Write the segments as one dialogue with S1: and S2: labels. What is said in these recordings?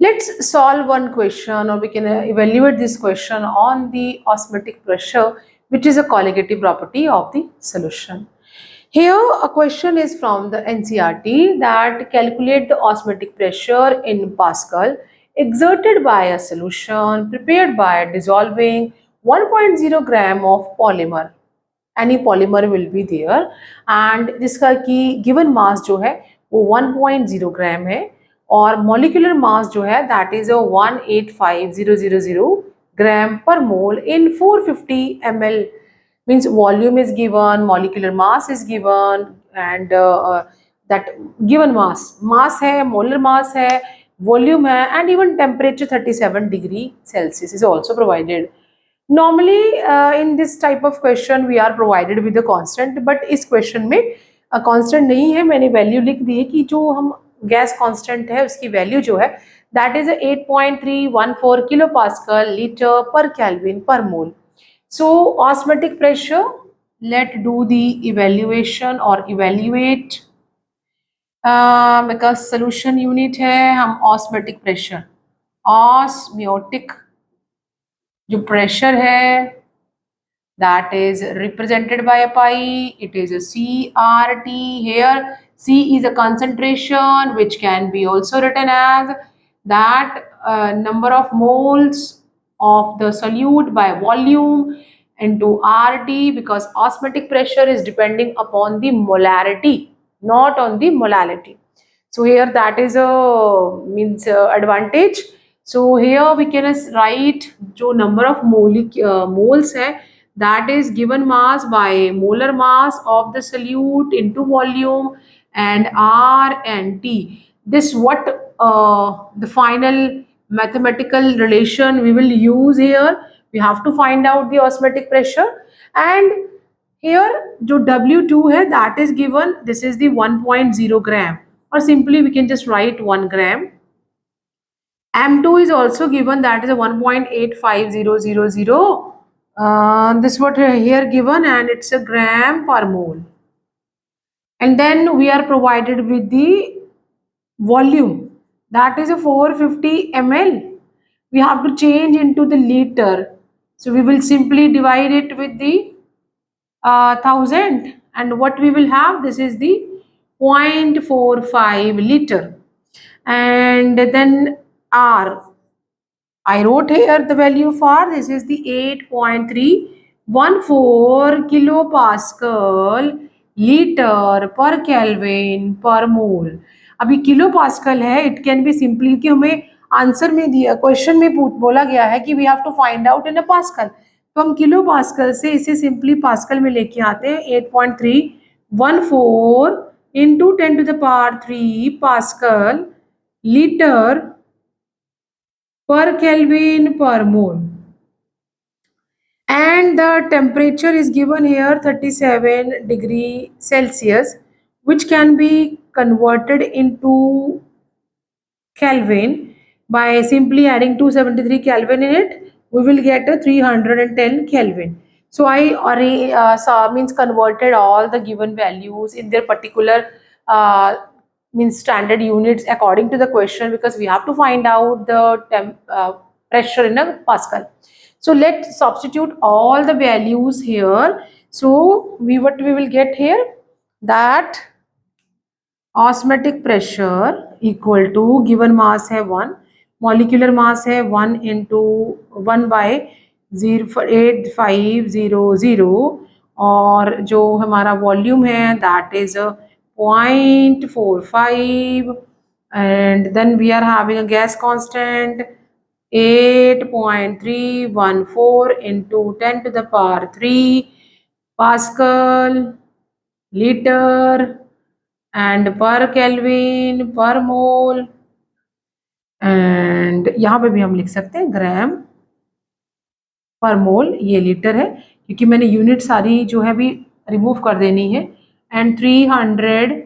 S1: Let's solve one question, or we can evaluate this question on the osmotic pressure, which is a colligative property of the solution. Here a question is from the NCERT that calculate the osmotic pressure in Pascal exerted by a solution prepared by dissolving 1.0 gram of polymer. Any polymer will be there and जिसका कि given mass जो है वो 1.0 ग्राम है और molecular mass जो है that is a 185,000 gram per mole in 450 ml. Means volume is given, molecular mass is given, and that given mass है, molar mass है, volume है, and even temperature 37 degree Celsius is also provided. Normally in this type of question we are provided with the constant, but इस question में constant नहीं है. मैंने value लिख दी है कि जो हम गैस constant है उसकी value जो है that is 8.314 kilopascal liter per Kelvin per mole. So osmotic pressure, let's do the evaluation or evaluate because solution unit है हम osmotic pressure, osmotic जो pressure है that is represented by a pi, it is a CRT. Here C is a concentration which can be also written as that number of moles of the solute by volume into RT, because osmotic pressure is depending upon the molarity, not on the molality. So here that is a means advantage. So here we can write जो number of moles है that is given mass by molar mass of the solute into volume and R and T. This what the final mathematical relation we will use here. We have to find out the osmotic pressure, and here जो W2 है that is given, this is the 1.0 gram, or simply we can just write 1 gram. M2 is also given, that is a 1.85000. This what here given, and it's a gram per mole. And then we are provided with the volume, that is a 450 ml. We have to change into the liter, so we will simply divide it with the 1000, and what we will have, this is the 0.45 liter. And then R, I wrote here the value for this is the 8.314 kilopascal liter per Kelvin per mole. अभी kilo pascal है, it can be simply क्योंकि हमें answer में दिया, question में बोला गया है कि we have to find out in a pascal, तो हम किलो पास्कल से इसे सिंपली पास्कल में लेके आते हैं. 8.314 into 10 to the power 3 pascal liter per Kelvin per mole, and the temperature is given here 37 degree Celsius, which can be converted into Kelvin by simply adding 273 Kelvin in it. We will get a 310 Kelvin. So I already means converted all the given values in their particular means standard units according to the question, because we have to find out the pressure in a Pascal. So let's substitute all the values here. So what we will get here, that osmotic pressure equal to given mass है 1, molecular mass है 1 into 1 by 0.8500, और जो हमारा volume है that is 0.45, and then we are having a gas constant 8.314 into 10 to the power 3 Pascal liter and per Kelvin per mole, and यहाँ पे भी हम लिख सकते हैं ग्राम पर मोल, ये लीटर है क्योंकि मैंने यूनिट सारी जो है भी रिमूव कर देनी है, एंड 310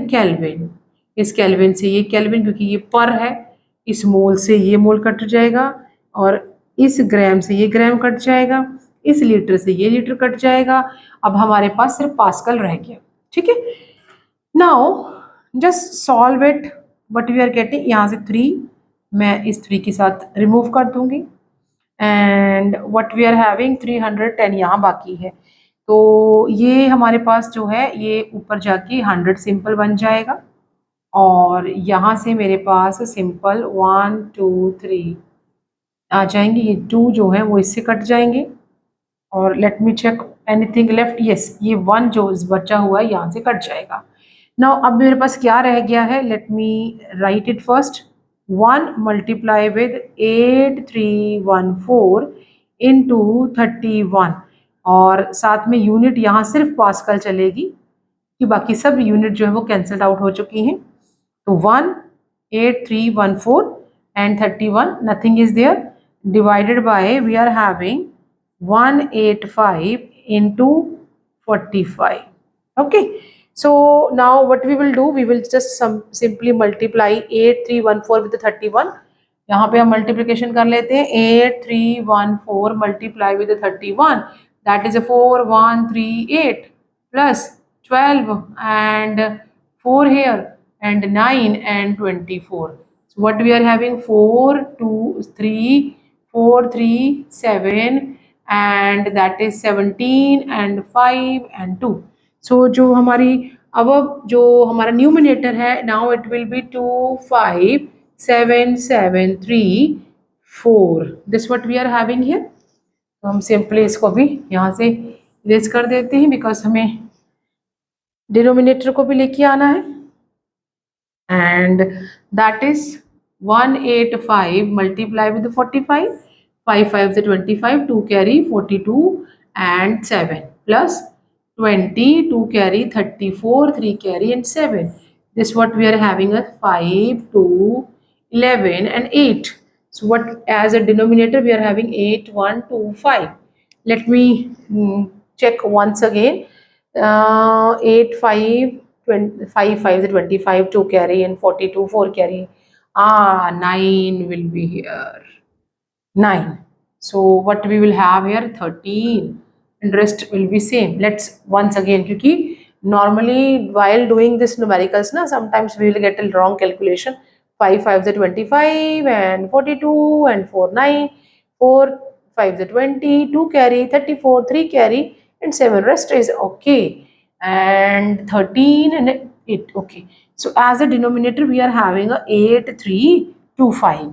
S1: केल्विन, इस केल्विन से ये केल्विन क्योंकि ये पर है, इस मोल से ये मोल कट जाएगा, और इस ग्राम से ये ग्राम कट जाएगा, इस लीटर से ये लीटर कट जाएगा. अब हमारे पास सिर्फ पास्कल रह गया. ठीक है, now just solve it what we are getting, यहाँ से 3 मैं इस 3 के साथ रिमूव कर दूंगी and what we are having 310 यहाँ बाकी है। तो ये हमारे पास जो है ये ऊपर जाके 100 सिंपल बन जाएगा और यहाँ से मेरे पास सिंपल 1 2 3 आ जाएंगे। ये 2 जो है वो इससे कट जाएंगे और let me check anything left, yes ये 1 जो बचा हुआ है यहाँ से कट जाएगा। नाउ अब मेरे पास क्या रह गया है, let me right it first. 1 multiply with 8314 into 31 और साथ में यूनिट यहाँ सिर्फ पास्कल चलेगी कि बाकी सब यूनिट जो है वो कैंसल्ड आउट हो चुकी हैं। तो 18314 and 31 nothing is there, divided by we are having 185 into 45. Okay, so now what we will do, we will just simply multiply 8314 with the 31. यहाँ पे हम मल्टीप्लिकेशन कर लेते हैं 8314 multiply with 31 that is 4138 plus 12 and 4 here and 9 and 24. So what we are having 4 2 3 4 3 7 and that is 17 and 5 and 2. So जो हमारी अब जो हमारा न्यूमिनेटर है now it will be 2 5 7 7 3 4. This what we are having here. तो हम simply इसको भी यहाँ से इरेज कर देते हैं बिकॉज हमें डिनोमिनेटर को भी लेके आना है and that is 185 multiply with the 45, 5 5 is 25, 2 carry 42 and 7 plus 20, 2 carry 34, 3 carry and 7. This what we are having as 5 2 11 and 8. So what as a denominator we are having 8 1 2 5. Let me check once again. 8 5 5 5 is 25, 2 carry and 42 4 carry. 9 will be here, 9. So what we will have here 13 and rest will be same. Let's once again, क्योंकि normally while doing this numericals ना sometimes we will get a wrong calculation. 5 5 is 25 and 42 and 4 9, 4 5 is 20, 2 carry 34, 3 carry and 7 rest is okay and 13 and 8 okay. So as a denominator we are having a 8 3 2 5.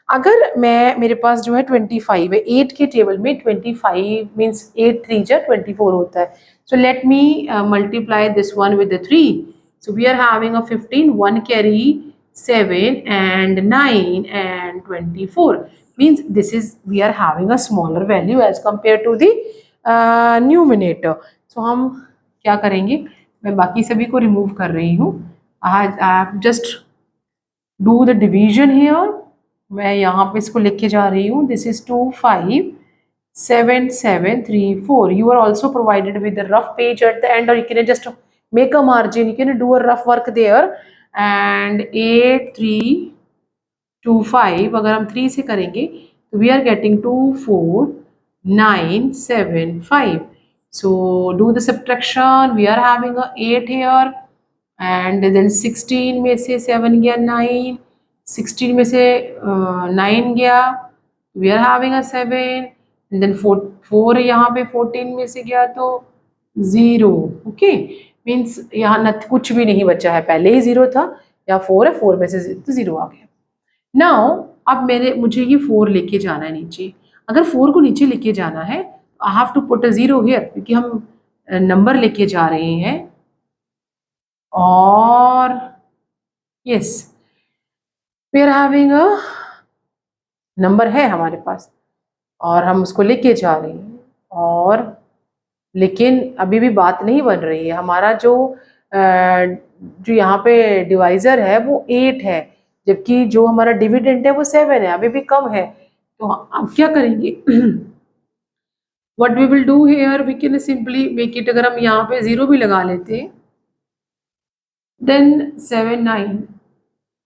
S1: अगर मैं मेरे पास जो है 25 है 8 के table में 25 means 8 3 जा 24 होता है. So let me multiply this one with the 3. So we are having a 15, 1 carry 7 and 9 and 24 means this is we are having a smaller value as compared to the numerator. So हम क्या करेंगे, मैं बाकी सभी को remove कर रही हूँ. I just do the division here. मैं यहाँ पे इसको लिख के जा रही हूँ. This is 2 5 7 7 3 4. You are also provided with the rough page at the end or you can just make a margin. You can do a rough work there. And 8 3 2 5 अगर हम 3 से करेंगे तो we are getting 2 4 9 7 5. So do the subtraction. We are having a 8 here and then 16 में से 7 गया 9, 16 में से 9 गया, we are having a 7 and then 4 यहाँ पे 14 में से गया तो 0. ओके मीन्स यहाँ कुछ भी नहीं बचा है, पहले ही 0 था, या 4 है 4 में से तो 0 आ गया. नाउ अब मुझे ये 4 लेके जाना है नीचे. अगर 4 को नीचे लेके जाना है I have to put a 0 here क्योंकि हम नंबर लेके जा रहे हैं. और yes we are having a number है हमारे पास और हम उसको लेके जा रहे हैं. और लेकिन अभी भी बात नहीं बन रही है. हमारा जो यहाँ पे डिवाइजर है वो 8 है जबकि जो हमारा डिविडेंड है वो 7 है, अभी भी कम है. तो अब क्या करेंगे, what we will do here, we can simply make it. अगर हम यहाँ पे 0 भी लगा लेते हैं देन 7 9,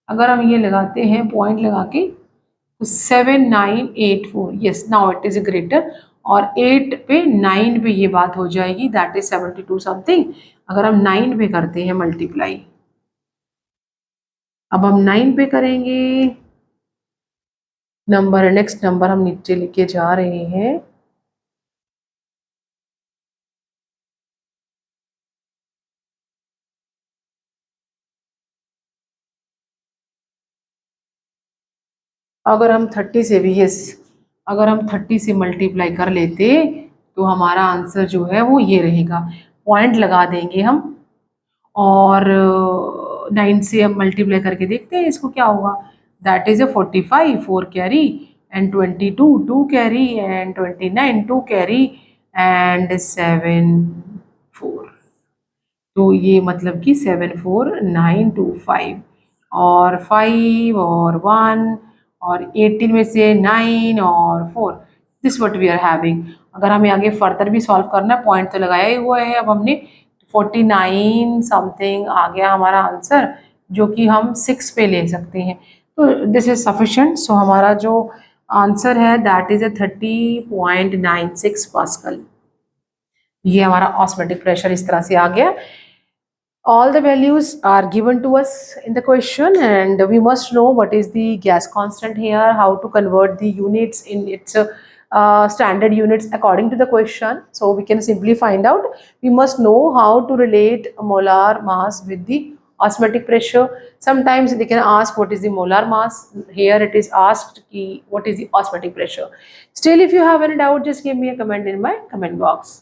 S1: अगर हम ये लगाते हैं पॉइंट लगा के तो 7 9 8 4. Yes now it is greater और 8 पे 9 पे ये बात हो जाएगी दैट इज 72 समथिंग. अगर हम 9 पे करते हैं मल्टीप्लाई अब हम 9 पे करेंगे नंबर, नेक्स्ट नंबर हम नीचे लेके जा रहे हैं। अगर हम 30 से भी, यस, अगर हम 30 से मल्टीप्लाई कर लेते तो हमारा आंसर जो है वो ये रहेगा। पॉइंट लगा देंगे हम, और 9 से हम मल्टीप्लाई करके देखते हैं इसको क्या होगा। That is 45 4 carry, and 22 2 carry, and 29 2 carry, and 7 4। तो ये मतलब कि 7 4 9 2 5, और 5 और 1 और 18 में से 9 और 4, this what we are having. अगर हमें आगे फर्दर भी सॉल्व करना है, पॉइंट तो लगाया ही हुआ है, अब हमने 49 समथिंग आ गया हमारा आंसर, जो कि हम 6 पे ले सकते हैं। तो दिस इज सफिशेंट। सो हमारा जो आंसर है दैट इज 30.96 पास्कल। ये हमारा ऑस्मेटिक प्रेशर इस तरह से आ गया। All the values are given to us in the question, and we must know what is the gas constant here, how to convert the units in its standard units according to the question. So we can simply find out. We must know how to relate molar mass with the osmotic pressure. Sometimes they can ask what is the molar mass. Here it is asked what is the osmotic pressure. Still, if you have any doubt, just give me a comment in my comment box.